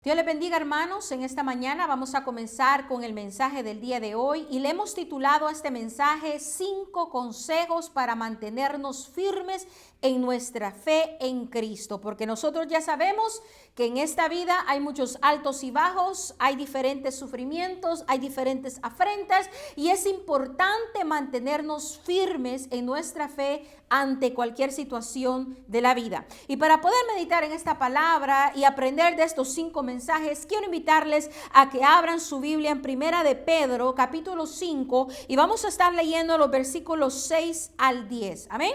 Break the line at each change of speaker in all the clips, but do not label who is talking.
Dios les bendiga, hermanos. En esta mañana vamos a comenzar con el mensaje del día de hoy y le hemos titulado a este mensaje 5 consejos para mantenernos firmes en nuestra fe en Cristo, porque nosotros ya sabemos que en esta vida hay muchos altos y bajos, hay diferentes sufrimientos, hay diferentes afrentas y es importante mantenernos firmes en nuestra fe ante cualquier situación de la vida. Y para poder meditar en esta palabra y aprender de estos 5 mensajes, quiero invitarles a que abran su Biblia en Primera de Pedro, capítulo 5, y vamos a estar leyendo los versículos 6 al 10. Amén.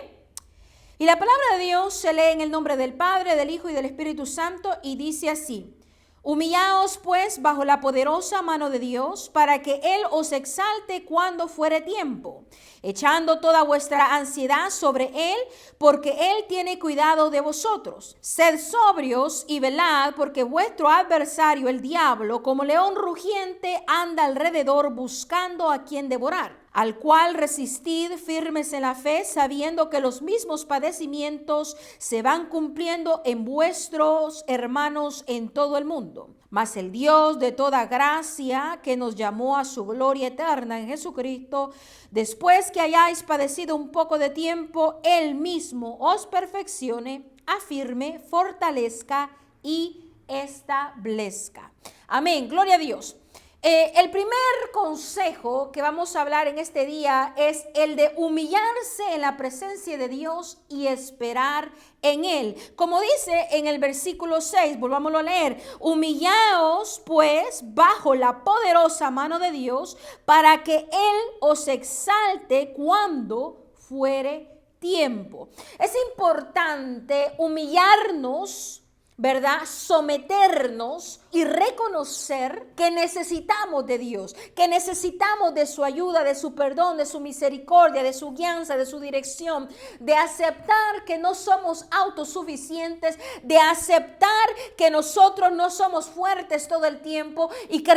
Y la palabra de Dios se lee en el nombre del Padre, del Hijo y del Espíritu Santo y dice así: Humillaos pues bajo la poderosa mano de Dios, para que Él os exalte cuando fuere tiempo, echando toda vuestra ansiedad sobre Él, porque Él tiene cuidado de vosotros. Sed sobrios y velad, porque vuestro adversario, el diablo, como león rugiente, anda alrededor buscando a quien devorar, al cual resistid firmes en la fe, sabiendo que los mismos padecimientos se van cumpliendo en vuestros hermanos en todo el mundo. Mas el Dios de toda gracia, que nos llamó a su gloria eterna en Jesucristo, después que hayáis padecido un poco de tiempo, Él mismo os perfeccione, afirme, fortalezca y establezca. Amén, gloria a Dios. El primer consejo que vamos a hablar en este día es el de humillarse en la presencia de Dios y esperar en Él. Como dice en el versículo 6, volvámoslo a leer: humillaos pues bajo la poderosa mano de Dios, para que Él os exalte cuando fuere tiempo. Es importante humillarnos, ¿verdad? Someternos y reconocer que necesitamos de Dios, que necesitamos de su ayuda, de su perdón, de su misericordia, de su guianza, de su dirección, de aceptar que no somos autosuficientes, de aceptar que nosotros no somos fuertes todo el tiempo y que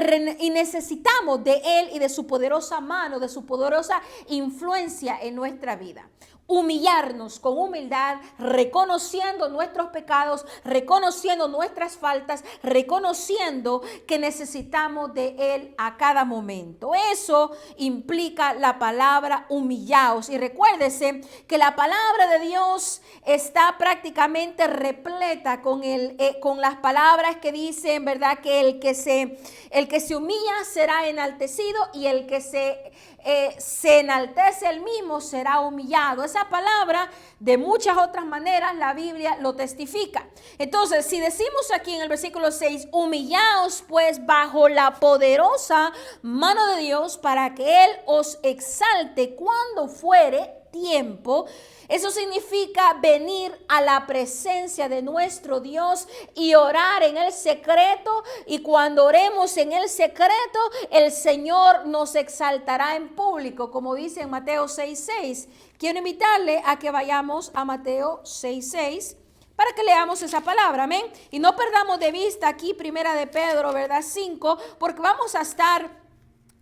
necesitamos de Él y de su poderosa mano, de su poderosa influencia en nuestra vida. Humillarnos con humildad, reconociendo nuestros pecados, reconociendo nuestras faltas, reconociendo que necesitamos de Él a cada momento. Eso implica la palabra humillaos. Y recuérdese que la palabra de Dios está prácticamente repleta con las palabras que dicen, ¿verdad? Que el que se humilla será enaltecido y el que se enaltece el mismo será humillado. Esa palabra, de muchas otras maneras, la Biblia lo testifica. Entonces, si decimos aquí en el versículo 6, humillaos pues bajo la poderosa mano de Dios, para que Él os exalte cuando fuere tiempo, eso significa venir a la presencia de nuestro Dios y orar en el secreto, y cuando oremos en el secreto, el Señor nos exaltará en público, como dice en Mateo 6:6. Quiero invitarle a que vayamos a Mateo 6:6 para que leamos esa palabra, amén. Y no perdamos de vista aquí Primera de Pedro, ¿verdad? 5, porque vamos a estar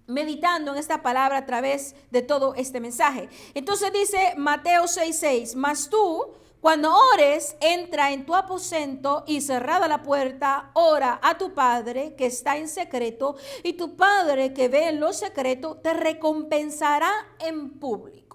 meditando en esta palabra a través de todo este mensaje. Entonces dice Mateo 6:6, mas tú, cuando ores, entra en tu aposento y cerrada la puerta, ora a tu Padre que está en secreto, y tu Padre que ve en lo secreto te recompensará en público.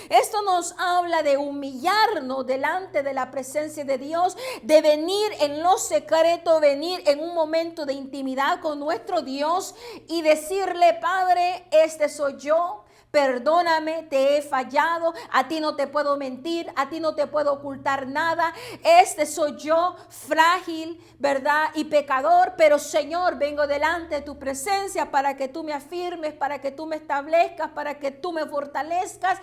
Esto nos habla de humillarnos delante de la presencia de Dios, de venir en lo secreto, venir en un momento de intimidad con nuestro Dios y decirle: Padre, este soy yo. Perdóname, te he fallado, a ti no te puedo mentir, a ti no te puedo ocultar nada. Este soy yo, frágil, ¿verdad? Y pecador, pero Señor, vengo delante de tu presencia para que tú me afirmes, para que tú me establezcas, para que tú me fortalezcas.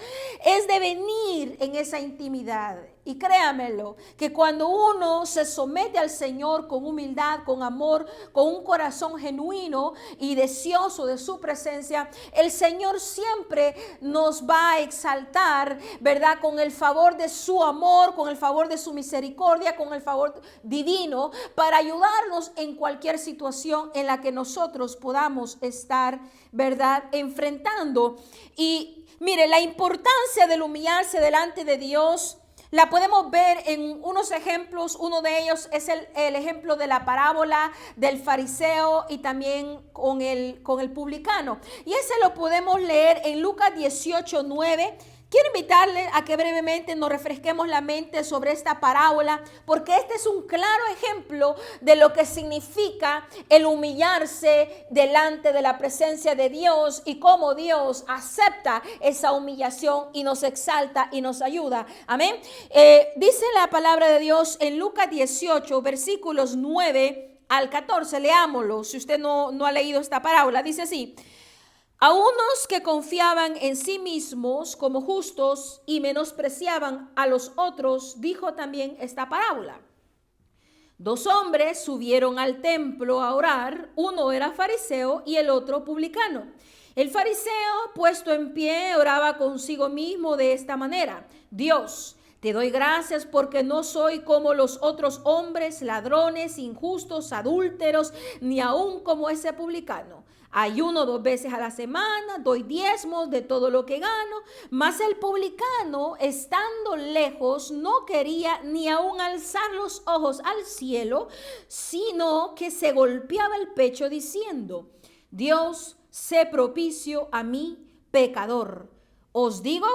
Es de venir en esa intimidad. Y créamelo, que cuando uno se somete al Señor con humildad, con amor, con un corazón genuino y deseoso de su presencia, el Señor siempre nos va a exaltar, ¿verdad? Con el favor de su amor, con el favor de su misericordia, con el favor divino, para ayudarnos en cualquier situación en la que nosotros podamos estar, ¿verdad?, enfrentando. Y mire, la importancia del humillarse delante de Dios La podemos ver en unos ejemplos. Uno de ellos es el ejemplo de la parábola del fariseo y también con el publicano. Y ese lo podemos leer en Lucas 18:9. Quiero invitarle a que brevemente nos refresquemos la mente sobre esta parábola, porque este es un claro ejemplo de lo que significa el humillarse delante de la presencia de Dios y cómo Dios acepta esa humillación y nos exalta y nos ayuda. Amén. Dice la palabra de Dios en Lucas 18, versículos 9 al 14. Leámoslo si usted no ha leído esta parábola. Dice así: a unos que confiaban en sí mismos como justos y menospreciaban a los otros, dijo también esta parábola. Dos hombres subieron al templo a orar, uno era fariseo y el otro publicano. El fariseo, puesto en pie, oraba consigo mismo de esta manera: Dios, te doy gracias porque no soy como los otros hombres, ladrones, injustos, adúlteros, ni aun como ese publicano. Ayuno 2 veces a la semana, doy diezmos de todo lo que gano. Mas el publicano, estando lejos, no quería ni aun alzar los ojos al cielo, sino que se golpeaba el pecho diciendo: Dios, sé propicio a mí, pecador. Os digo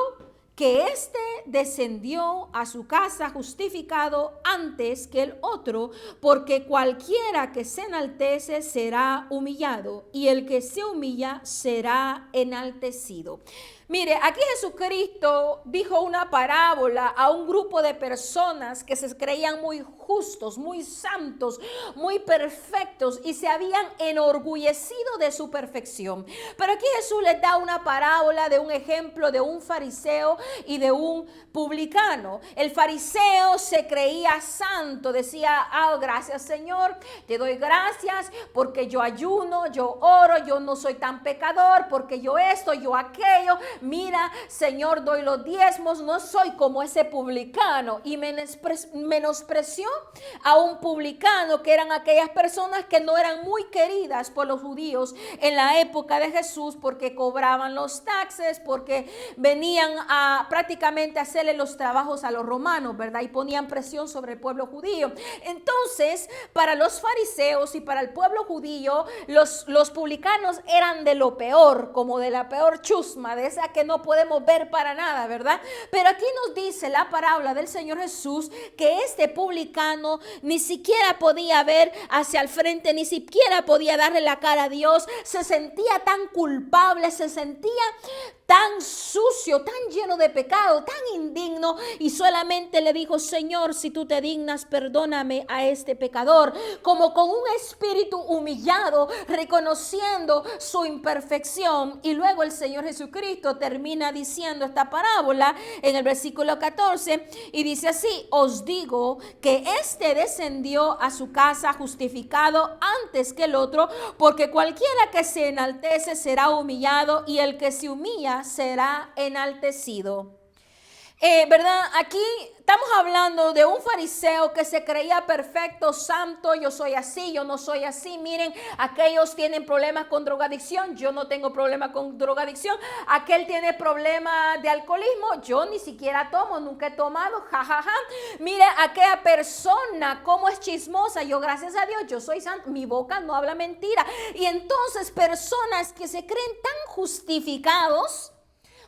que éste descendió a su casa justificado antes que el otro, porque cualquiera que se enaltece será humillado, y el que se humilla será enaltecido. Mire, aquí Jesucristo dijo una parábola a un grupo de personas que se creían muy justos, muy santos, muy perfectos y se habían enorgullecido de su perfección. Pero aquí Jesús les da una parábola de un ejemplo de un fariseo y de un publicano. El fariseo se creía santo, decía: gracias Señor, te doy gracias porque yo ayuno, yo oro, yo no soy tan pecador, porque yo esto, yo aquello. Mira, Señor, doy los diezmos, no soy como ese publicano. Y menospreció a un publicano, que eran aquellas personas que no eran muy queridas por los judíos en la época de Jesús, porque cobraban los taxes, porque venían a prácticamente hacerle los trabajos a los romanos, ¿verdad? Y ponían presión sobre el pueblo judío. Entonces, para los fariseos y para el pueblo judío, los publicanos eran de lo peor, como de la peor chusma, de esa que no podemos ver para nada, ¿verdad? Pero aquí nos dice la parábola del Señor Jesús que este publicano ni siquiera podía ver hacia el frente, ni siquiera podía darle la cara a Dios. Se sentía tan culpable, se sentía tan sucio, tan lleno de pecado, tan indigno, y solamente le dijo: Señor, si tú te dignas, perdóname a este pecador, como con un espíritu humillado, reconociendo su imperfección. Y luego el Señor Jesucristo termina diciendo esta parábola en el versículo 14 y dice así: os digo que este descendió a su casa justificado antes que el otro, porque cualquiera que se enaltece será humillado, y el que se humilla será enaltecido. ¿Verdad? Aquí estamos hablando de un fariseo que se creía perfecto, santo. Yo soy así, yo no soy así. Miren, aquellos tienen problemas con drogadicción, yo no tengo problema con drogadicción. Aquel tiene problemas de alcoholismo, yo ni siquiera tomo, nunca he tomado, jajaja. Mire, aquella persona cómo es chismosa, yo gracias a Dios, yo soy santo, mi boca no habla mentira. Y entonces personas que se creen tan justificados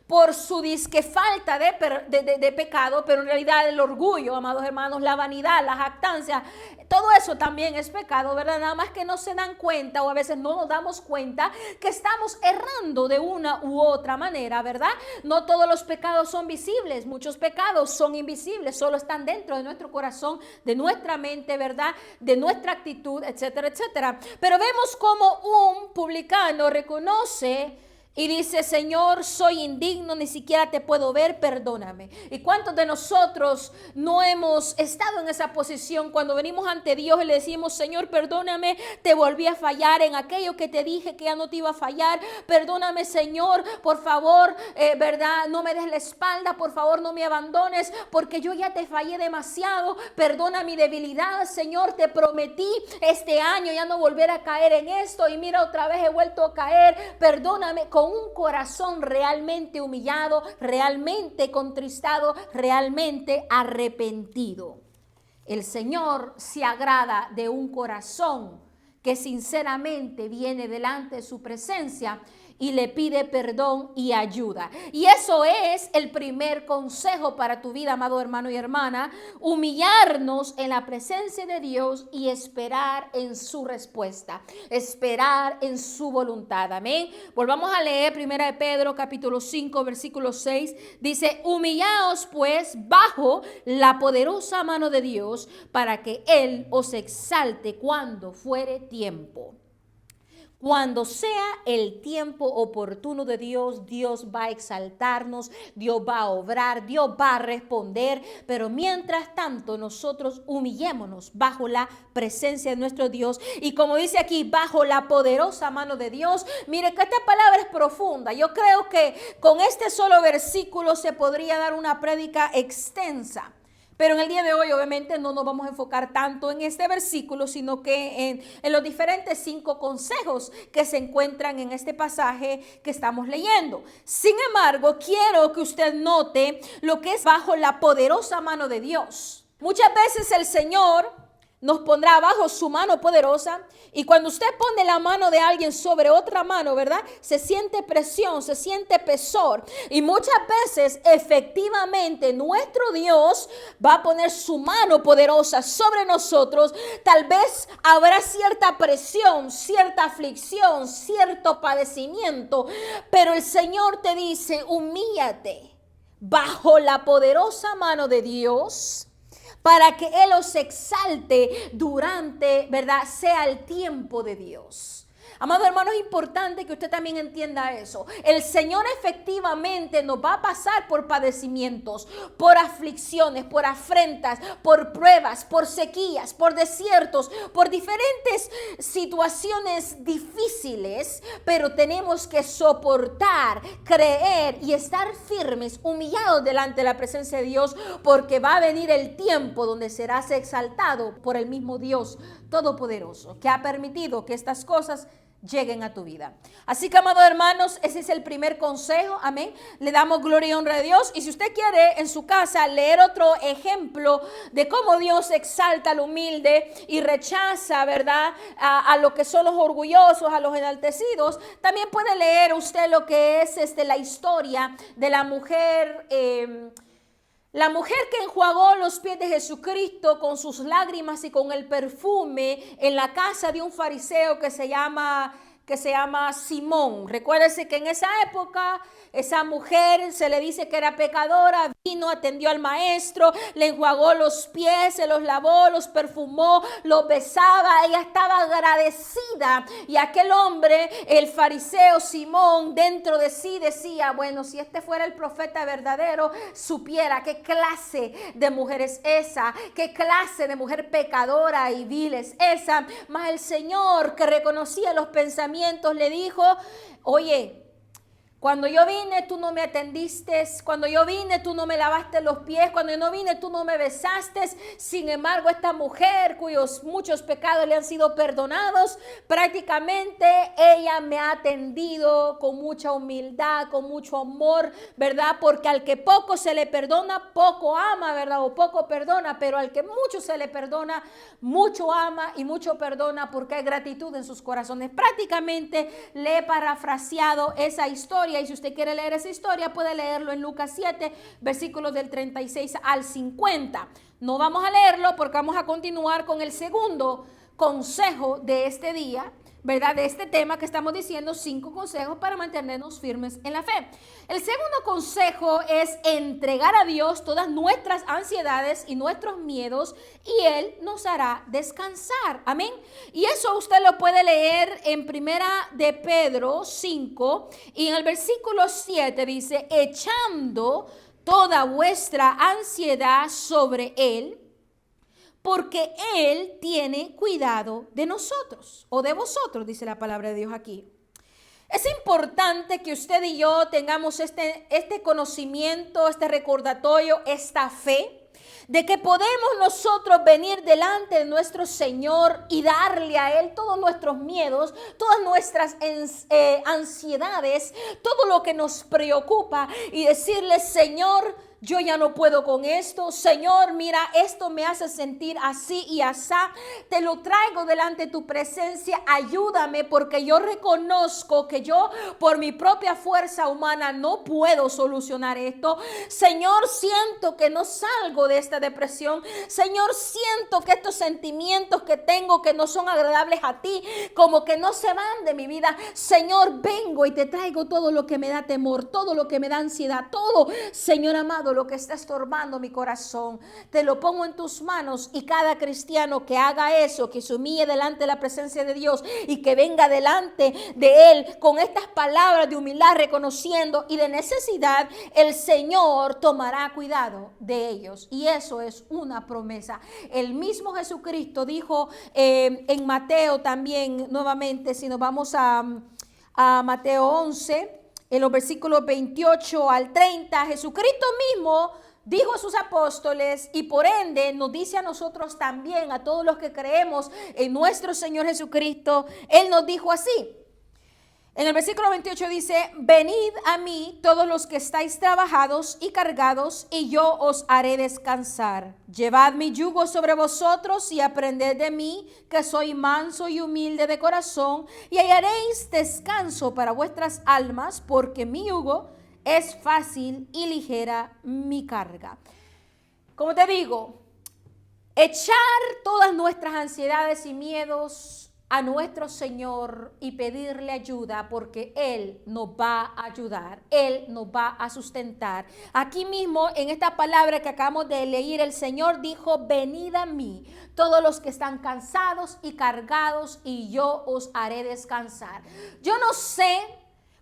por su disque falta de pecado, pero en realidad el orgullo, amados hermanos, la vanidad, la jactancia, todo eso también es pecado, ¿verdad? Nada más que no se dan cuenta, o a veces no nos damos cuenta que estamos errando de una u otra manera, ¿verdad? No todos los pecados son visibles, muchos pecados son invisibles, solo están dentro de nuestro corazón, de nuestra mente, ¿verdad? De nuestra actitud, etcétera, etcétera. Pero vemos como un publicano reconoce y dice: Señor, soy indigno, ni siquiera te puedo ver, perdóname. ¿Y cuántos de nosotros no hemos estado en esa posición cuando venimos ante Dios y le decimos: Señor, perdóname, te volví a fallar en aquello que te dije que ya no te iba a fallar? Perdóname, Señor, por favor, ¿verdad? No me des la espalda, por favor, no me abandones, porque yo ya te fallé demasiado. Perdona mi debilidad, Señor, te prometí este año ya no volver a caer en esto, y mira, otra vez he vuelto a caer. Perdóname. con un corazón realmente humillado, realmente contristado, realmente arrepentido. El Señor se agrada de un corazón que sinceramente viene delante de su presencia y le pide perdón y ayuda. Y eso es el primer consejo para tu vida, amado hermano y hermana: humillarnos en la presencia de Dios y esperar en su respuesta, esperar en su voluntad. Amén. Volvamos a leer 1 de Pedro capítulo 5 versículo 6. Dice: humillaos pues bajo la poderosa mano de Dios, para que Él os exalte cuando fuere tiempo. Cuando sea el tiempo oportuno de Dios, Dios va a exaltarnos, Dios va a obrar, Dios va a responder. Pero mientras tanto, nosotros humillémonos bajo la presencia de nuestro Dios. Y como dice aquí, bajo la poderosa mano de Dios. Mire que esta palabra es profunda. Yo creo que con este solo versículo se podría dar una prédica extensa. Pero en el día de hoy obviamente no nos vamos a enfocar tanto en este versículo, sino que en los diferentes 5 consejos que se encuentran en este pasaje que estamos leyendo. Sin embargo, quiero que usted note lo que es bajo la poderosa mano de Dios. Muchas veces el Señor nos pondrá bajo su mano poderosa, y cuando usted pone la mano de alguien sobre otra mano, ¿verdad? Se siente presión, se siente pesor, y muchas veces efectivamente nuestro Dios va a poner su mano poderosa sobre nosotros. Tal vez habrá cierta presión, cierta aflicción, cierto padecimiento, pero el Señor te dice: humíllate bajo la poderosa mano de Dios, para que Él os exalte durante, ¿verdad?, sea el tiempo de Dios. Amado hermano, es importante que usted también entienda eso. El Señor efectivamente nos va a pasar por padecimientos, por aflicciones, por afrentas, por pruebas, por sequías, por desiertos, por diferentes situaciones difíciles, pero tenemos que soportar, creer y estar firmes, humillados delante de la presencia de Dios, porque va a venir el tiempo donde serás exaltado por el mismo Dios Todopoderoso, que ha permitido que estas cosas lleguen a tu vida. Así que, amados hermanos, ese es el primer consejo. Amén. Le damos gloria y honra a Dios. Y si usted quiere en su casa leer otro ejemplo de cómo Dios exalta al humilde y rechaza, ¿verdad?, a lo que son los orgullosos, a los enaltecidos, también puede leer usted lo que es la historia de la mujer que enjuagó los pies de Jesucristo con sus lágrimas y con el perfume en la casa de un fariseo que se llama Simón. Recuérdese que en esa época esa mujer se le dice que era pecadora, vino, atendió al maestro, le enjuagó los pies, se los lavó, los perfumó, los besaba. Ella estaba agradecida, y aquel hombre, el fariseo Simón, dentro de sí decía: bueno, si este fuera el profeta verdadero, supiera qué clase de mujer es esa, qué clase de mujer pecadora y vil es esa. Mas el Señor, que reconocía los pensamientos, le dijo: oye, cuando yo vine tú no me atendiste, cuando yo vine tú no me lavaste los pies, cuando yo no vine tú no me besaste. Sin embargo, esta mujer cuyos muchos pecados le han sido perdonados, prácticamente ella me ha atendido con mucha humildad, con mucho amor, ¿verdad? Porque al que poco se le perdona, poco ama, ¿verdad? O poco perdona, pero al que mucho se le perdona, mucho ama y mucho perdona, porque hay gratitud en sus corazones. Prácticamente le he parafraseado esa historia. Y si usted quiere leer esa historia, puede leerlo en Lucas 7, versículos del 36 al 50. No vamos a leerlo porque vamos a continuar con el segundo consejo de este día, ¿verdad? De este tema que estamos diciendo, 5 consejos para mantenernos firmes en la fe. El segundo consejo es entregar a Dios todas nuestras ansiedades y nuestros miedos, y Él nos hará descansar. Amén. Y eso usted lo puede leer en 1 de Pedro 5, y en el versículo 7 dice: echando toda vuestra ansiedad sobre Él, porque Él tiene cuidado de nosotros, o de vosotros, dice la palabra de Dios aquí. Es importante que usted y yo tengamos este conocimiento, este recordatorio, esta fe, de que podemos nosotros venir delante de nuestro Señor y darle a Él todos nuestros miedos, todas nuestras ansiedades, todo lo que nos preocupa y decirle: Señor, yo ya no puedo con esto. Señor, mira, esto me hace sentir así y asá. Te lo traigo delante de tu presencia. Ayúdame, porque yo reconozco que yo por mi propia fuerza humana no puedo solucionar esto. Señor, siento que no salgo de esta depresión. Señor, siento que estos sentimientos que tengo que no son agradables a ti, como que no se van de mi vida. Señor, vengo y te traigo todo lo que me da temor, todo lo que me da ansiedad, todo, Señor amado, lo que está estorbando mi corazón, te lo pongo en tus manos. Y cada cristiano que haga eso, que se humille delante de la presencia de Dios y que venga delante de Él con estas palabras de humildad, reconociendo y de necesidad, el Señor tomará cuidado de ellos. Y eso es una promesa. El mismo Jesucristo dijo en Mateo también, nuevamente, si nos vamos a Mateo 11, en los versículos 28 al 30, Jesucristo mismo dijo a sus apóstoles, y por ende nos dice a nosotros también, a todos los que creemos en nuestro Señor Jesucristo. Él nos dijo así. En el versículo 28 dice: venid a mí todos los que estáis trabajados y cargados, y yo os haré descansar. Llevad mi yugo sobre vosotros y aprended de mí, que soy manso y humilde de corazón, y hallaréis descanso para vuestras almas, porque mi yugo es fácil y ligera mi carga. Como te digo, echar todas nuestras ansiedades y miedos a nuestro Señor y pedirle ayuda, porque Él nos va a ayudar, Él nos va a sustentar. Aquí mismo en esta palabra que acabamos de leer, el Señor dijo: venid a mí todos los que están cansados y cargados, y yo os haré descansar. Yo no sé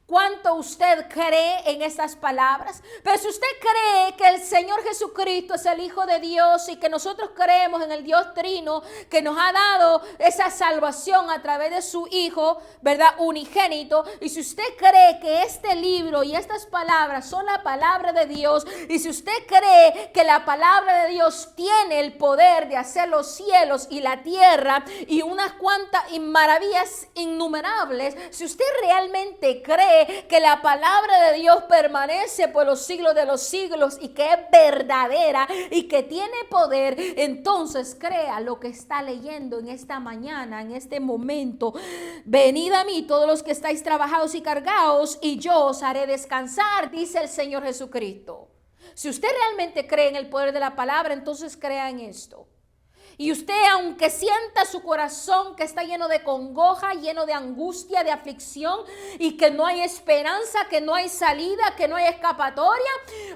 cuánto usted cree en estas palabras, pero si usted cree que el Señor Jesucristo es el Hijo de Dios y que nosotros creemos en el Dios Trino que nos ha dado esa salvación a través de su Hijo, ¿verdad?, unigénito, y si usted cree que este libro y estas palabras son la palabra de Dios, y si usted cree que la palabra de Dios tiene el poder de hacer los cielos y la tierra y unas cuantas maravillas innumerables, si usted realmente cree que la palabra de Dios permanece por los siglos de los siglos y que es verdadera y que tiene poder, entonces crea lo que está leyendo en esta mañana, en este momento. Venid a mí todos los que estáis trabajados y cargados, y yo os haré descansar, dice el Señor Jesucristo. Si usted realmente cree en el poder de la palabra, entonces crea en esto. Y usted, aunque sienta su corazón que está lleno de congoja, lleno de angustia, de aflicción, y que no hay esperanza, que no hay salida, que no hay escapatoria,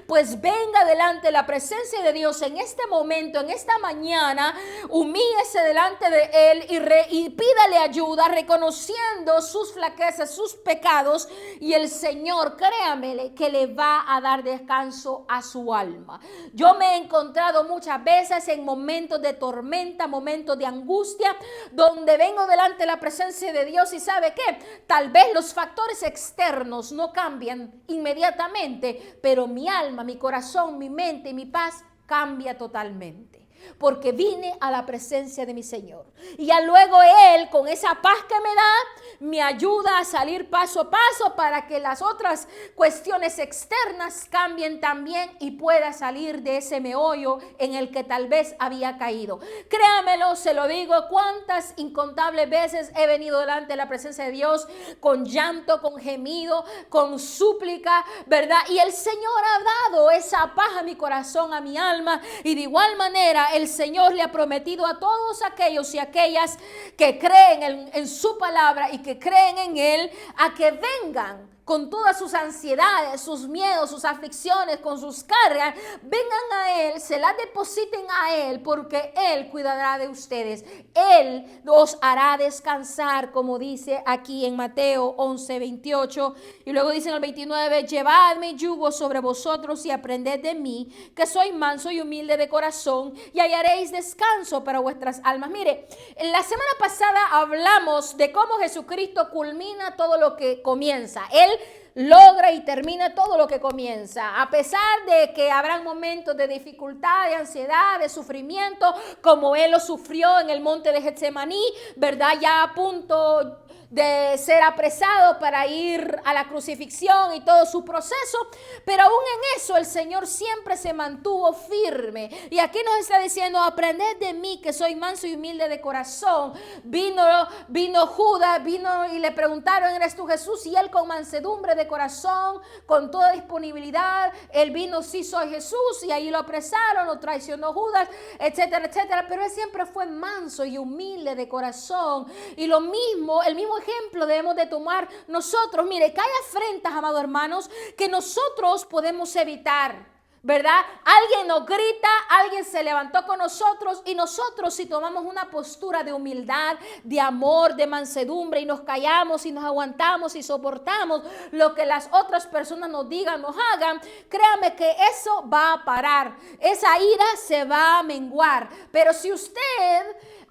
pues venga delante de la presencia de Dios en este momento, en esta mañana. Humíllese delante de Él y pídale ayuda, reconociendo sus flaquezas, sus pecados, y el Señor, créamele, que le va a dar descanso a su alma. Yo me he encontrado muchas veces en momentos de tormenta, momentos de angustia, donde vengo delante de la presencia de Dios, y ¿sabe qué? Tal vez los factores externos no cambian inmediatamente, pero mi alma, mi corazón, mi mente y mi paz cambia totalmente. Porque vine a la presencia de mi Señor. Y ya luego Él, con esa paz que me da, me ayuda a salir paso a paso para que las otras cuestiones externas cambien también y pueda salir de ese meollo en el que tal vez había caído. Créamelo, se lo digo, cuántas incontables veces he venido delante de la presencia de Dios con llanto, con gemido, con súplica, ¿verdad? Y el Señor ha dado esa paz a mi corazón, a mi alma, y de igual manera el Señor le ha prometido a todos aquellos y aquellas que creen en su palabra y que creen en Él, a que vengan con todas sus ansiedades, sus miedos, sus aflicciones, con sus cargas, vengan a Él, se las depositen a Él, porque Él cuidará de ustedes. Él los hará descansar, como dice aquí en Mateo 11, 28. Y luego dice en el 29, llevad mi yugo sobre vosotros y aprended de mí, que soy manso y humilde de corazón, y hallaréis descanso para vuestras almas. Mire, la semana pasada hablamos de cómo Jesucristo culmina todo lo que comienza. Él Él logra y termina todo lo que comienza. A pesar de que habrán momentos de dificultad, de ansiedad, de sufrimiento, como Él lo sufrió en el monte de Getsemaní, ¿verdad? Ya a punto de ser apresado para ir a la crucifixión y todo su proceso, pero aún en eso el Señor siempre se mantuvo firme. Y aquí nos está diciendo: aprended de mí, que soy manso y humilde de corazón. Vino Judas, vino y le preguntaron: ¿eres tú Jesús? Y él, con mansedumbre de corazón, con toda disponibilidad, él vino: sí, soy Jesús. Y ahí lo apresaron, lo traicionó Judas, etcétera, etcétera. Pero él siempre fue manso y humilde de corazón. Y lo mismo, el mismo ejemplo debemos de tomar nosotros. Mire, que hay afrentas, amados hermanos, que nosotros podemos evitar, ¿verdad? Alguien nos grita, alguien se levantó con nosotros, y nosotros, si tomamos una postura de humildad, de amor, de mansedumbre, y nos callamos y nos aguantamos y soportamos lo que las otras personas nos digan, nos hagan, créame que eso va a parar, esa ira se va a menguar. Pero si usted,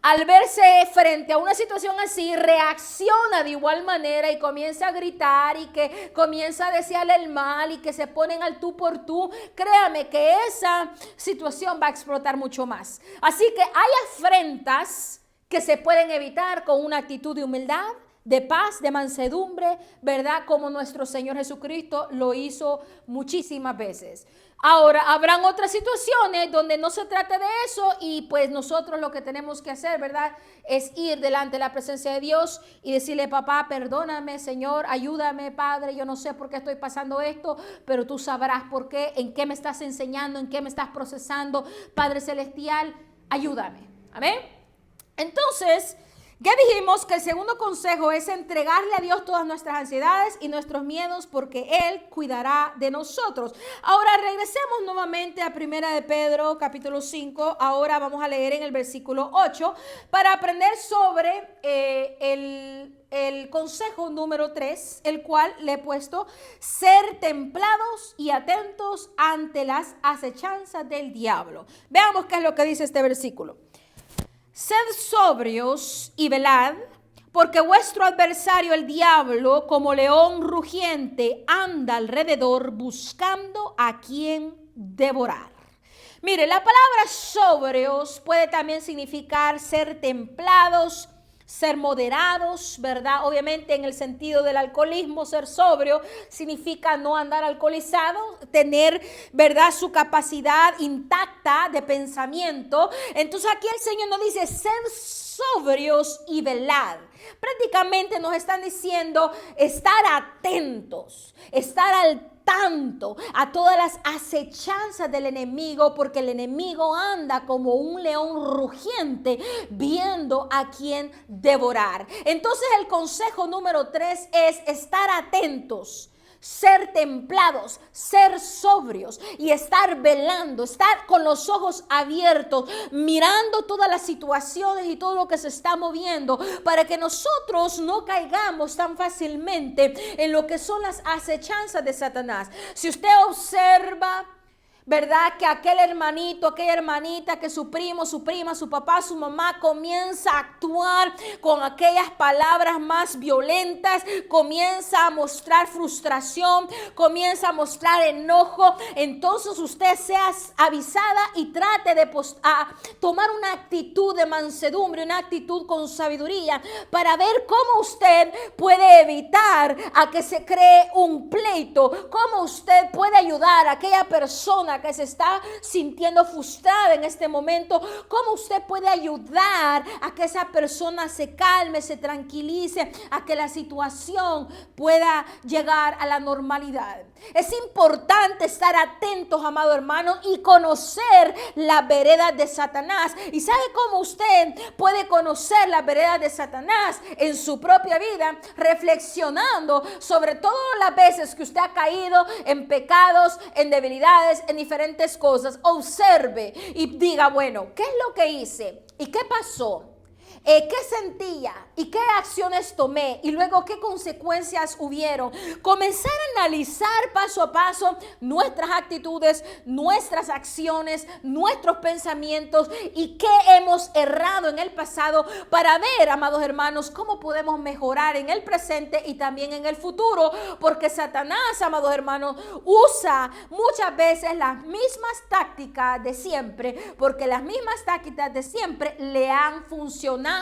al verse frente a una situación así, reacciona de igual manera y comienza a gritar y que comienza a desearle el mal y que se ponen al tú por tú, créame que esa situación va a explotar mucho más. Así que hay afrentas que se pueden evitar con una actitud de humildad, de paz, de mansedumbre, ¿verdad? Como nuestro Señor Jesucristo lo hizo muchísimas veces. Ahora, habrán otras situaciones donde no se trata de eso, y pues nosotros lo que tenemos que hacer, ¿verdad?, es ir delante de la presencia de Dios y decirle: papá, perdóname, Señor, ayúdame, Padre, yo no sé por qué estoy pasando esto, pero tú sabrás por qué, en qué me estás enseñando, en qué me estás procesando, Padre Celestial, ayúdame. Amén. Entonces, ya dijimos que el segundo consejo es entregarle a Dios todas nuestras ansiedades y nuestros miedos, porque Él cuidará de nosotros. Ahora regresemos nuevamente a 1 de Pedro capítulo 5. Ahora vamos a leer en el versículo 8 para aprender sobre el consejo número 3, el cual le he puesto: ser templados y atentos ante las acechanzas del diablo. Veamos qué es lo que dice este versículo. Sed sobrios y velad, porque vuestro adversario el diablo, como león rugiente, anda alrededor buscando a quien devorar. Mire, la palabra sobrios puede también significar ser templados, ser moderados, ¿verdad? Obviamente en el sentido del alcoholismo, ser sobrio significa no andar alcoholizado, tener, ¿verdad?, su capacidad intacta de pensamiento. Entonces aquí el Señor nos dice: sed sobrios y velad. Prácticamente nos están diciendo estar atentos, estar al tanto a todas las acechanzas del enemigo, porque el enemigo anda como un león rugiente viendo a quién devorar. Entonces el consejo número 3 es estar atentos, ser templados, ser sobrios y estar velando, estar con los ojos abiertos, mirando todas las situaciones y todo lo que se está moviendo, para que nosotros no caigamos tan fácilmente en lo que son las acechanzas de Satanás. Si usted observa, ¿verdad?, que aquel hermanito, aquella hermanita, que su primo, su prima, su papá, su mamá comienza a actuar con aquellas palabras más violentas, comienza a mostrar frustración, comienza a mostrar enojo, entonces usted sea avisada y trate de tomar una actitud de mansedumbre, una actitud con sabiduría, para ver cómo usted puede evitar a que se cree un pleito, cómo usted puede ayudar a aquella persona que se está sintiendo frustrada en este momento, cómo usted puede ayudar a que esa persona se calme, se tranquilice, a que la situación pueda llegar a la normalidad. Es importante estar atentos, amado hermano, y conocer las veredas de Satanás. ¿Y sabe cómo usted puede conocer las veredas de Satanás en su propia vida? Reflexionando sobre todas las veces que usted ha caído en pecados, en debilidades, en diferentes cosas. Observe y diga: bueno, ¿qué es lo que hice? ¿Y qué pasó? qué sentía y qué acciones tomé y luego qué consecuencias hubieron. Comenzar a analizar paso a paso nuestras actitudes, nuestras acciones, nuestros pensamientos y qué hemos errado en el pasado para ver, amados hermanos, cómo podemos mejorar en el presente y también en el futuro, porque Satanás, amados hermanos, usa muchas veces las mismas tácticas de siempre, porque las mismas tácticas de siempre le han funcionado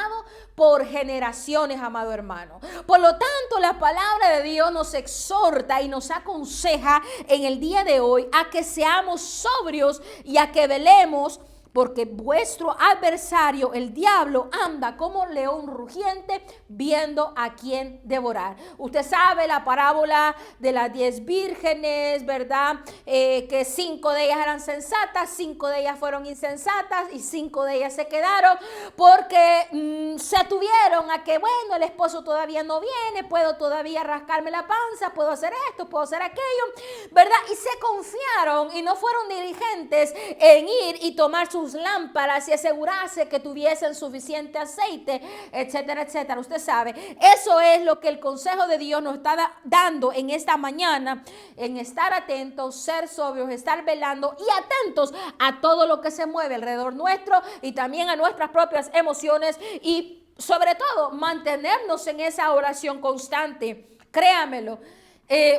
por generaciones, amado hermano. Por lo tanto, la palabra de Dios nos exhorta y nos aconseja en el día de hoy a que seamos sobrios y a que velemos, porque vuestro adversario, el diablo, anda como león rugiente viendo a quién devorar. Usted sabe la parábola de las 10 vírgenes, ¿verdad? Que 5 de ellas eran sensatas, 5 de ellas fueron insensatas y 5 de ellas se quedaron porque se atuvieron a que, bueno, el esposo todavía no viene, puedo todavía rascarme la panza, puedo hacer esto, puedo hacer aquello, ¿verdad? Y se confiaron y no fueron diligentes en ir y tomar sus lámparas y asegurarse que tuviesen suficiente aceite, etcétera, etcétera. Usted sabe, eso es lo que el consejo de Dios nos está dando en esta mañana, en estar atentos, ser sobrios, estar velando y atentos a todo lo que se mueve alrededor nuestro y también a nuestras propias emociones y sobre todo mantenernos en esa oración constante. Créamelo,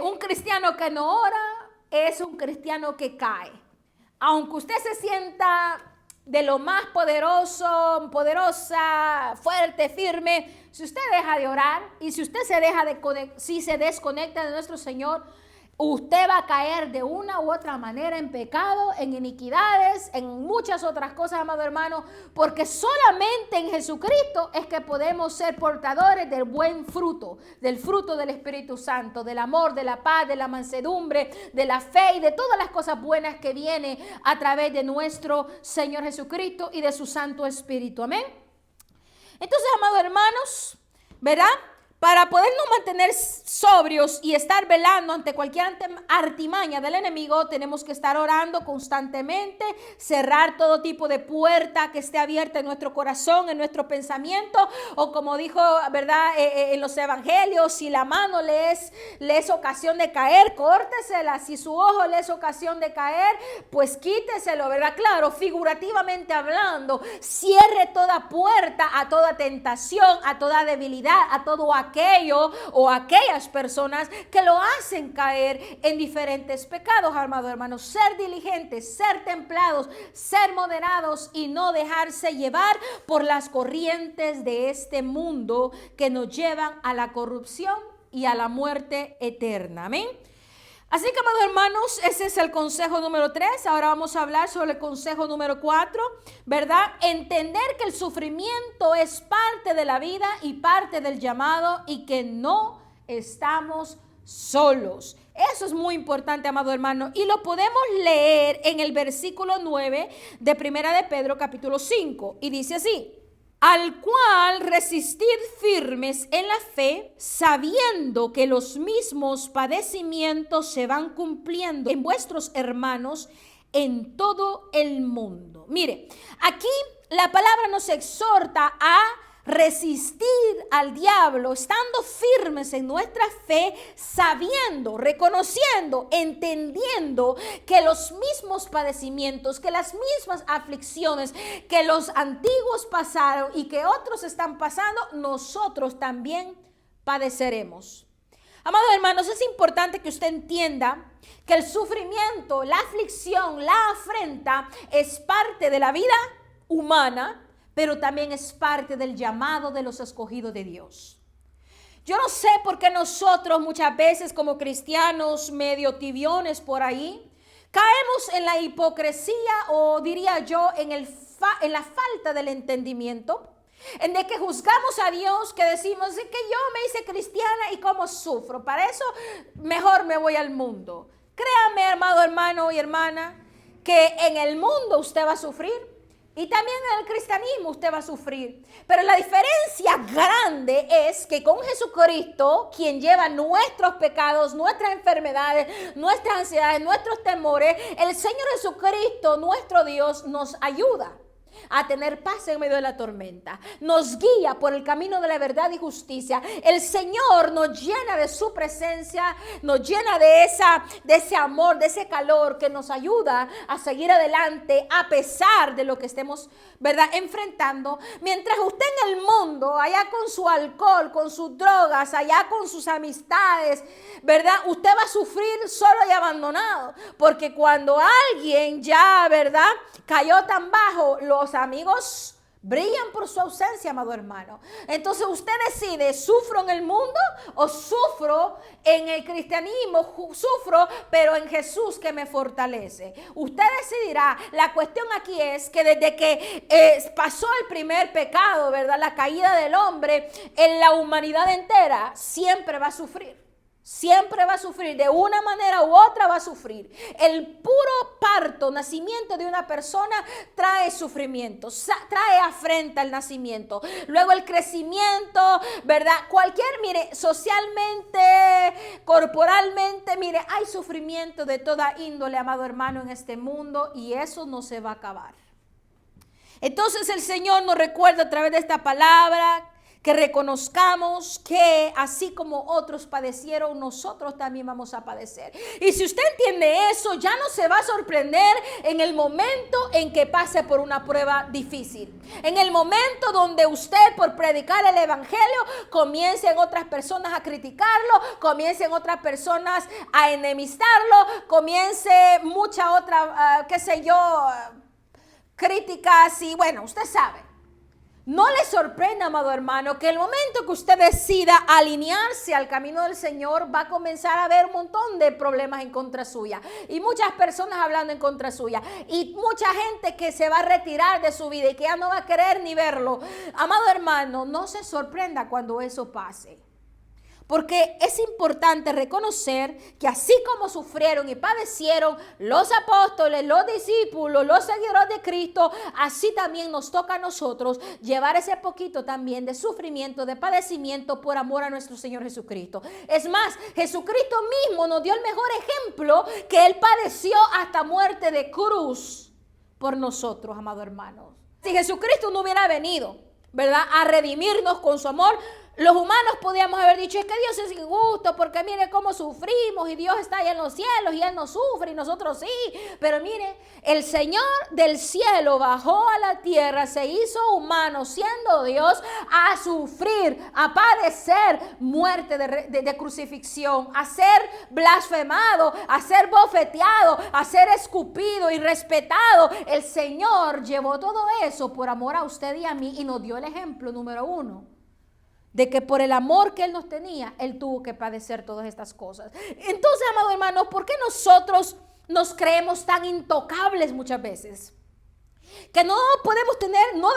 un cristiano que no ora es un cristiano que cae. Aunque usted se sienta de lo más poderoso, poderosa, fuerte, firme, si usted deja de orar y si usted se desconecta de nuestro Señor, usted va a caer de una u otra manera en pecado, en iniquidades, en muchas otras cosas, amado hermano, porque solamente en Jesucristo es que podemos ser portadores del buen fruto, del fruto del Espíritu Santo, del amor, de la paz, de la mansedumbre, de la fe y de todas las cosas buenas que vienen a través de nuestro Señor Jesucristo y de su Santo Espíritu. Amén. Entonces, amados hermanos, ¿verdad? Para podernos mantener sobrios y estar velando ante cualquier artimaña del enemigo, tenemos que estar orando constantemente, cerrar todo tipo de puerta que esté abierta en nuestro corazón, en nuestro pensamiento, o como dijo, ¿verdad? En los evangelios, si la mano le es ocasión de caer, córtesela. Si su ojo le es ocasión de caer, pues quíteselo, ¿verdad? Claro, figurativamente hablando, cierre toda puerta a toda tentación, a toda debilidad, a todo aquello o aquellas personas que lo hacen caer en diferentes pecados, amados hermanos. Ser diligentes, ser templados, ser moderados y no dejarse llevar por las corrientes de este mundo que nos llevan a la corrupción y a la muerte eterna. Amén. Así que, amados hermanos, ese es el consejo número 3. Ahora vamos a hablar sobre el consejo número 4, ¿verdad? Entender que el sufrimiento es parte de la vida y parte del llamado y que no estamos solos. Eso es muy importante, amado hermano, y lo podemos leer en el versículo 9 de Primera de Pedro, capítulo 5, y dice así: al cual resistid firmes en la fe, sabiendo que los mismos padecimientos se van cumpliendo en vuestros hermanos en todo el mundo. Mire, aquí la palabra nos exhorta a resistir al diablo, estando firmes en nuestra fe, sabiendo, reconociendo, entendiendo que los mismos padecimientos, que las mismas aflicciones que los antiguos pasaron y que otros están pasando, nosotros también padeceremos. Amados hermanos, es importante que usted entienda que el sufrimiento, la aflicción, la afrenta es parte de la vida humana, pero también es parte del llamado de los escogidos de Dios. Yo no sé por qué nosotros muchas veces como cristianos medio tibiones por ahí, caemos en la hipocresía o diría yo en la falta del entendimiento, en de que juzgamos a Dios, que decimos que yo me hice cristiana y cómo sufro, para eso mejor me voy al mundo. Créame, amado hermano y hermana, que en el mundo usted va a sufrir. Y también en el cristianismo usted va a sufrir. Pero la diferencia grande es que con Jesucristo, quien lleva nuestros pecados, nuestras enfermedades, nuestras ansiedades, nuestros temores, el Señor Jesucristo, nuestro Dios, nos ayuda. a tener paz en medio de la tormenta. Nos guía por el camino de la verdad y justicia. El Señor nos llena de su presencia, nos llena de ese amor, de ese calor que nos ayuda a seguir adelante a pesar de lo que estemos, ¿verdad?, enfrentando. Mientras usted en el mundo, allá con su alcohol, con sus drogas, allá con sus amistades, ¿verdad?, usted va a sufrir solo y abandonado. Porque cuando alguien ya, ¿verdad?, cayó tan bajo, los amigos brillan por su ausencia, amado hermano. Entonces usted decide, ¿sufro en el mundo o sufro en el cristianismo? Sufro, pero en Jesús que me fortalece. Usted decidirá. La cuestión aquí es que desde que pasó el primer pecado, ¿verdad?, la caída del hombre, en la humanidad entera siempre va a sufrir. Siempre va a sufrir, de una manera u otra va a sufrir. El puro parto, nacimiento de una persona trae sufrimiento, trae afrenta el nacimiento. Luego el crecimiento, ¿verdad? Mire, socialmente, corporalmente, mire, hay sufrimiento de toda índole, amado hermano, en este mundo, y eso no se va a acabar. Entonces el Señor nos recuerda a través de esta palabra que reconozcamos que así como otros padecieron, nosotros también vamos a padecer. Y si usted entiende eso, ya no se va a sorprender en el momento en que pase por una prueba difícil. En el momento donde usted, por predicar el evangelio, comiencen otras personas a criticarlo, comiencen otras personas a enemistarlo, comience mucha otra, críticas y bueno, usted sabe. No le sorprenda, amado hermano, que el momento que usted decida alinearse al camino del Señor, va a comenzar a haber un montón de problemas en contra suya. Y muchas personas hablando en contra suya. Y mucha gente que se va a retirar de su vida y que ya no va a querer ni verlo. Amado hermano, no se sorprenda cuando eso pase. Porque es importante reconocer que así como sufrieron y padecieron los apóstoles, los discípulos, los seguidores de Cristo, así también nos toca a nosotros llevar ese poquito también de sufrimiento, de padecimiento por amor a nuestro Señor Jesucristo. Es más, Jesucristo mismo nos dio el mejor ejemplo, que Él padeció hasta muerte de cruz por nosotros, amado hermanos. Si Jesucristo no hubiera venido, ¿verdad?, a redimirnos con su amor, los humanos podíamos haber dicho, es que Dios es injusto porque mire cómo sufrimos y Dios está allá en los cielos y Él no sufre y nosotros sí. Pero mire, el Señor del cielo bajó a la tierra, se hizo humano siendo Dios a sufrir, a padecer muerte de crucifixión, a ser blasfemado, a ser bofeteado, a ser escupido y respetado. El Señor llevó todo eso por amor a usted y a mí y nos dio el ejemplo número 1. De que por el amor que Él nos tenía, Él tuvo que padecer todas estas cosas. Entonces, amado hermano, ¿por qué nosotros nos creemos tan intocables muchas veces? Que no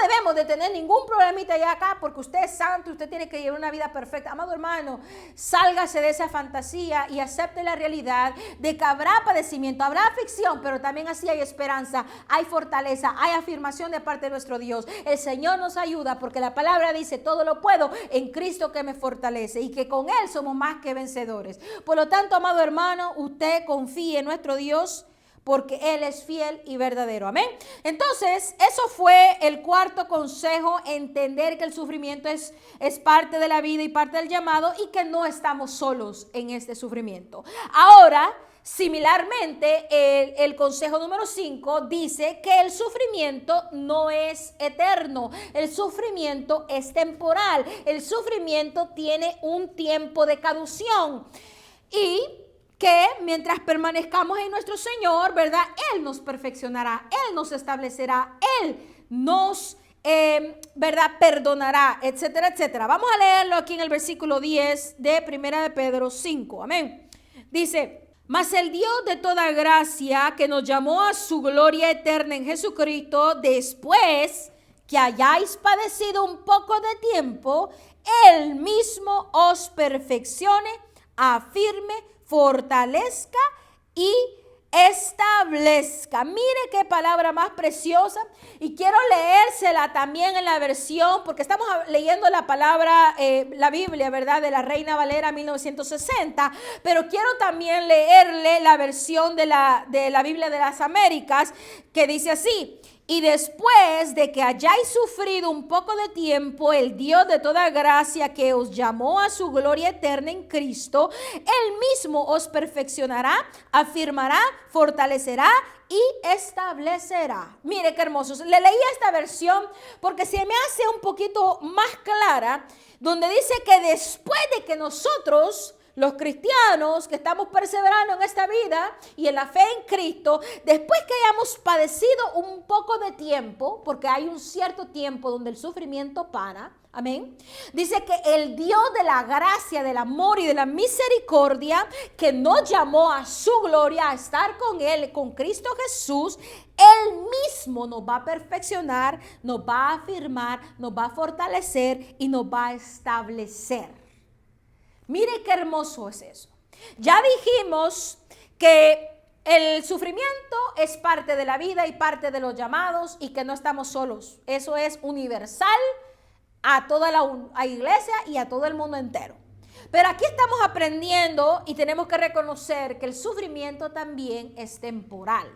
debemos de tener ningún problemita allá acá porque usted es santo, usted tiene que llevar una vida perfecta. Amado hermano, sálgase de esa fantasía y acepte la realidad de que habrá padecimiento, habrá aflicción, pero también así hay esperanza, hay fortaleza, hay afirmación de parte de nuestro Dios. El Señor nos ayuda porque la palabra dice, todo lo puedo en Cristo que me fortalece y que con Él somos más que vencedores. Por lo tanto, amado hermano, usted confíe en nuestro Dios, porque Él es fiel y verdadero. Amén. Entonces, eso fue el cuarto consejo, entender que el sufrimiento es parte de la vida y parte del llamado y que no estamos solos en este sufrimiento. Ahora, similarmente, el consejo número 5 dice que el sufrimiento no es eterno. El sufrimiento es temporal. El sufrimiento tiene un tiempo de cadución. Y que mientras permanezcamos en nuestro Señor, ¿verdad?, Él nos perfeccionará, Él nos establecerá, Él nos, ¿verdad?, perdonará, etcétera, etcétera. Vamos a leerlo aquí en el versículo 10 de 1 de Pedro 5. Amén. Dice, mas el Dios de toda gracia, que nos llamó a su gloria eterna en Jesucristo, después que hayáis padecido un poco de tiempo, Él mismo os perfeccione, afirme, fortalezca y establezca. Mire qué palabra más preciosa, y quiero leérsela también en la versión, porque estamos leyendo la palabra, la Biblia, ¿verdad?, de la Reina Valera 1960, pero quiero también leerle la versión de la Biblia de las Américas, que dice así: Y después de que hayáis sufrido un poco de tiempo, el Dios de toda gracia que os llamó a su gloria eterna en Cristo, Él mismo os perfeccionará, afirmará, fortalecerá y establecerá. Mire qué hermoso. Le leí esta versión porque se me hace un poquito más clara, donde dice que después de que nosotros, los cristianos que estamos perseverando en esta vida y en la fe en Cristo, después que hayamos padecido un poco de tiempo, porque hay un cierto tiempo donde el sufrimiento para, amén, dice que el Dios de la gracia, del amor y de la misericordia, que nos llamó a su gloria, a estar con Él, con Cristo Jesús, Él mismo nos va a perfeccionar, nos va a afirmar, nos va a fortalecer y nos va a establecer. Mire qué hermoso es eso. Ya dijimos que el sufrimiento es parte de la vida y parte de los llamados y que no estamos solos. Eso es universal a toda la iglesia y a todo el mundo entero. Pero aquí estamos aprendiendo y tenemos que reconocer que el sufrimiento también es temporal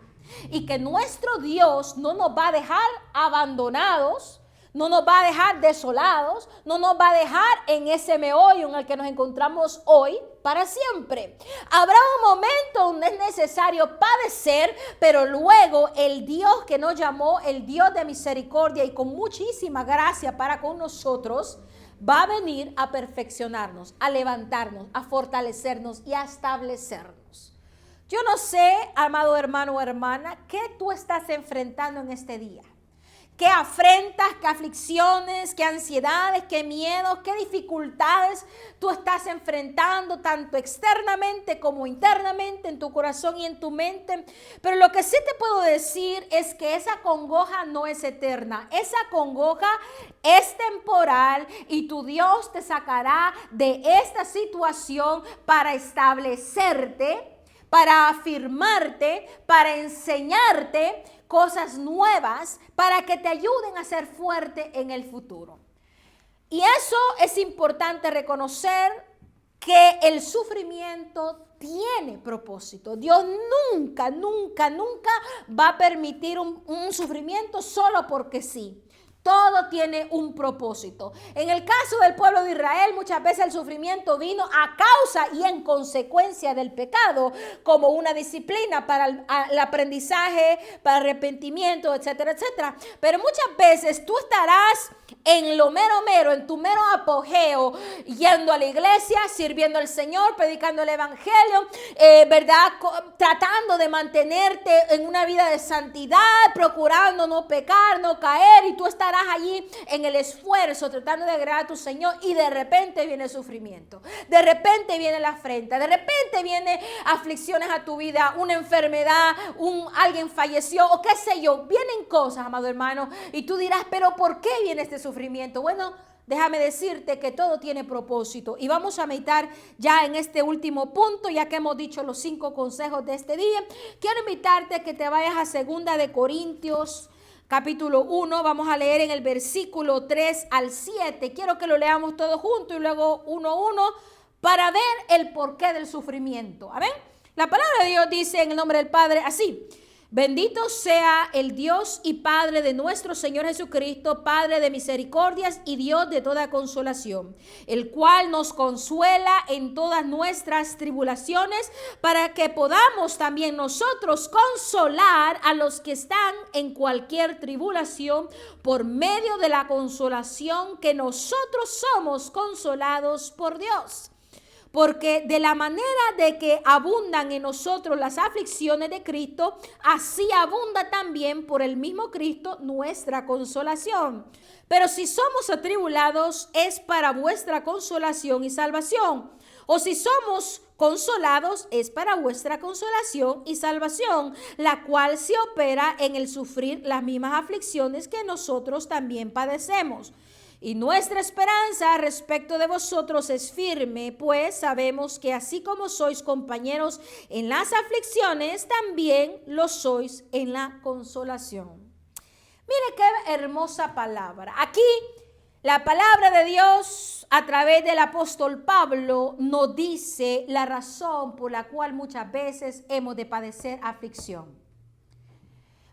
y que nuestro Dios no nos va a dejar abandonados, no nos va a dejar desolados, no nos va a dejar en ese meollo en el que nos encontramos hoy para siempre. Habrá un momento donde es necesario padecer, pero luego el Dios que nos llamó, el Dios de misericordia y con muchísima gracia para con nosotros, va a venir a perfeccionarnos, a levantarnos, a fortalecernos y a establecernos. Yo no sé, amado hermano o hermana, qué tú estás enfrentando en este día. ¿Qué afrentas, qué aflicciones, qué ansiedades, qué miedos, qué dificultades tú estás enfrentando tanto externamente como internamente en tu corazón y en tu mente? Pero lo que sí te puedo decir es que esa congoja no es eterna. Esa congoja es temporal y tu Dios te sacará de esta situación para establecerte, para afirmarte, para enseñarte cosas nuevas para que te ayuden a ser fuerte en el futuro. Y eso es importante reconocer, que el sufrimiento tiene propósito. Dios nunca, nunca, nunca va a permitir un sufrimiento solo porque sí. Todo tiene un propósito. En el caso del pueblo de Israel, muchas veces el sufrimiento vino a causa y en consecuencia del pecado, como una disciplina para el aprendizaje, para arrepentimiento, etcétera, etcétera. Pero muchas veces tú estarás en lo mero, en tu mero apogeo, yendo a la iglesia, sirviendo al Señor, predicando el evangelio, ¿verdad? Tratando de mantenerte en una vida de santidad, procurando no pecar, no caer, y tú estarás allí en el esfuerzo, tratando de agradar a tu Señor, y de repente viene el sufrimiento, de repente viene la afrenta, de repente viene aflicciones a tu vida, una enfermedad, alguien falleció, o qué sé yo, vienen cosas, amado hermano, y tú dirás, pero ¿por qué viene este sufrimiento? Bueno, déjame decirte que todo tiene propósito, y vamos a meditar ya en este último punto, ya que hemos dicho los 5 consejos de este día. Quiero invitarte a que te vayas a 2 de Corintios capítulo 1, vamos a leer en el versículo 3 al 7. Quiero que lo leamos todos juntos y luego 1 para ver el porqué del sufrimiento. Amén. La palabra de Dios dice en el nombre del Padre así: bendito sea el Dios y Padre de nuestro Señor Jesucristo, Padre de misericordias y Dios de toda consolación, el cual nos consuela en todas nuestras tribulaciones, para que podamos también nosotros consolar a los que están en cualquier tribulación por medio de la consolación que nosotros somos consolados por Dios. Porque de la manera de que abundan en nosotros las aflicciones de Cristo, así abunda también por el mismo Cristo nuestra consolación. Pero si somos atribulados, es para vuestra consolación y salvación. O si somos consolados, es para vuestra consolación y salvación, la cual se opera en el sufrir las mismas aflicciones que nosotros también padecemos. Y nuestra esperanza respecto de vosotros es firme, pues sabemos que así como sois compañeros en las aflicciones, también lo sois en la consolación. Mire qué hermosa palabra. Aquí la palabra de Dios a través del apóstol Pablo nos dice la razón por la cual muchas veces hemos de padecer aflicción.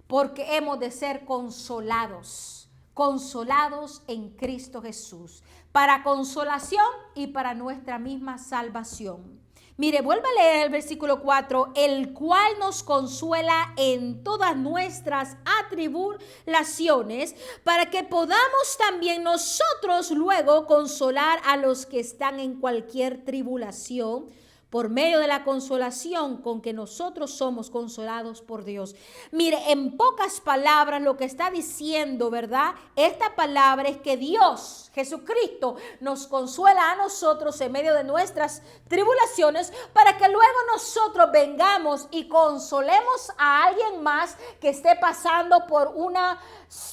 porque hemos de ser consolados, consolados en Cristo Jesús, para consolación y para nuestra misma salvación. Mire, vuelva a leer el versículo 4, el cual nos consuela en todas nuestras atribulaciones, para que podamos también nosotros luego consolar a los que están en cualquier tribulación, por medio de la consolación con que nosotros somos consolados por Dios. Mire, en pocas palabras lo que está diciendo, ¿verdad? Esta palabra es que Dios, Jesucristo, nos consuela a nosotros en medio de nuestras tribulaciones para que luego nosotros vengamos y consolemos a alguien más que esté pasando por una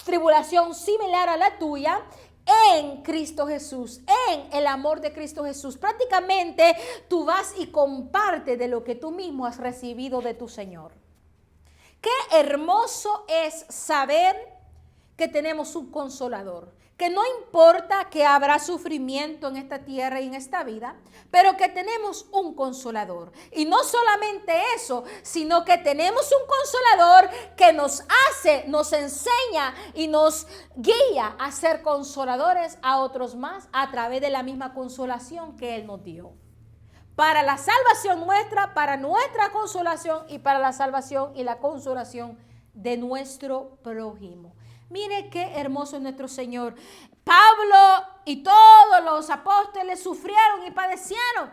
tribulación similar a la tuya, en Cristo Jesús, en el amor de Cristo Jesús. Prácticamente tú vas y compartes de lo que tú mismo has recibido de tu Señor. Qué hermoso es saber que tenemos un consolador, que no importa que habrá sufrimiento en esta tierra y en esta vida, pero que tenemos un consolador. Y no solamente eso, sino que tenemos un consolador que nos hace, nos enseña y nos guía a ser consoladores a otros más a través de la misma consolación que Él nos dio. Para la salvación nuestra, para nuestra consolación y para la salvación y la consolación de nuestro prójimo. Mire qué hermoso es nuestro Señor. Pablo y todos los apóstoles sufrieron y padecieron,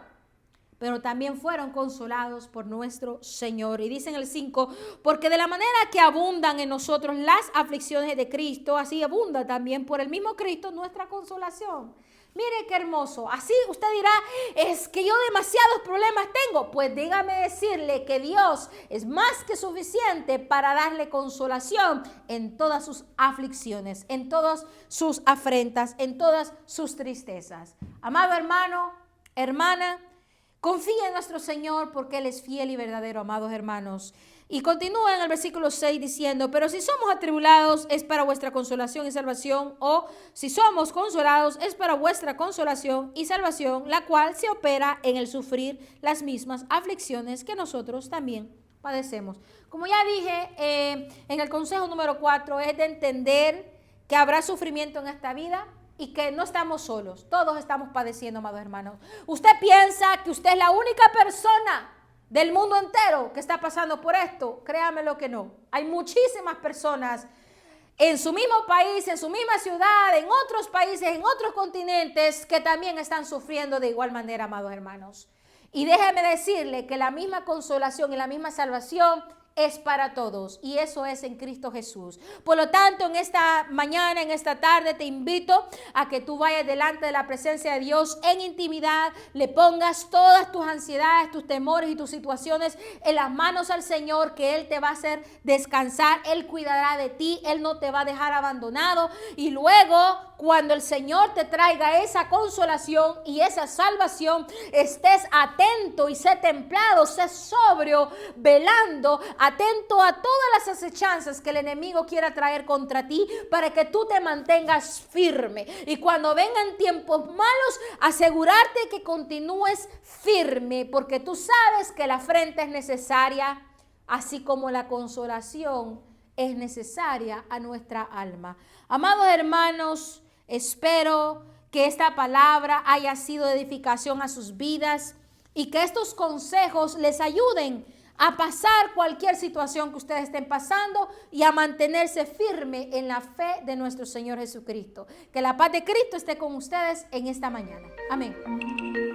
pero también fueron consolados por nuestro Señor. Y dice en el 5, porque de la manera que abundan en nosotros las aflicciones de Cristo, así abunda también por el mismo Cristo nuestra consolación. Mire qué hermoso. Así usted dirá, es que yo demasiados problemas tengo. Pues dígame decirle que Dios es más que suficiente para darle consolación en todas sus aflicciones, en todas sus afrentas, en todas sus tristezas. Amado hermano, hermana, confía en nuestro Señor porque Él es fiel y verdadero, amados hermanos. Y continúa en el versículo 6 diciendo, pero si somos atribulados es para vuestra consolación y salvación, o si somos consolados es para vuestra consolación y salvación, la cual se opera en el sufrir las mismas aflicciones que nosotros también padecemos. Como ya dije en el consejo número 4, es de entender que habrá sufrimiento en esta vida y que no estamos solos, todos estamos padeciendo, amados hermanos. Usted piensa que usted es la única persona del mundo entero que está pasando por esto. Créame lo que no. Hay muchísimas personas en su mismo país, en su misma ciudad, en otros países, en otros continentes que también están sufriendo de igual manera, amados hermanos. Y déjeme decirle que la misma consolación y la misma salvación es para todos, y eso es en Cristo Jesús. Por lo tanto, en esta mañana, en esta tarde, te invito a que tú vayas delante de la presencia de Dios en intimidad, le pongas todas tus ansiedades, tus temores y tus situaciones en las manos al Señor, que Él te va a hacer descansar, Él cuidará de ti, Él no te va a dejar abandonado, y luego cuando el Señor te traiga esa consolación y esa salvación, estés atento y sé templado, sé sobrio, velando, atento a todas las acechanzas que el enemigo quiera traer contra ti para que tú te mantengas firme. Y cuando vengan tiempos malos, asegurarte que continúes firme, porque tú sabes que la afrenta es necesaria, así como la consolación es necesaria a nuestra alma. Amados hermanos, espero que esta palabra haya sido de edificación a sus vidas y que estos consejos les ayuden a pasar cualquier situación que ustedes estén pasando y a mantenerse firme en la fe de nuestro Señor Jesucristo. Que la paz de Cristo esté con ustedes en esta mañana. Amén.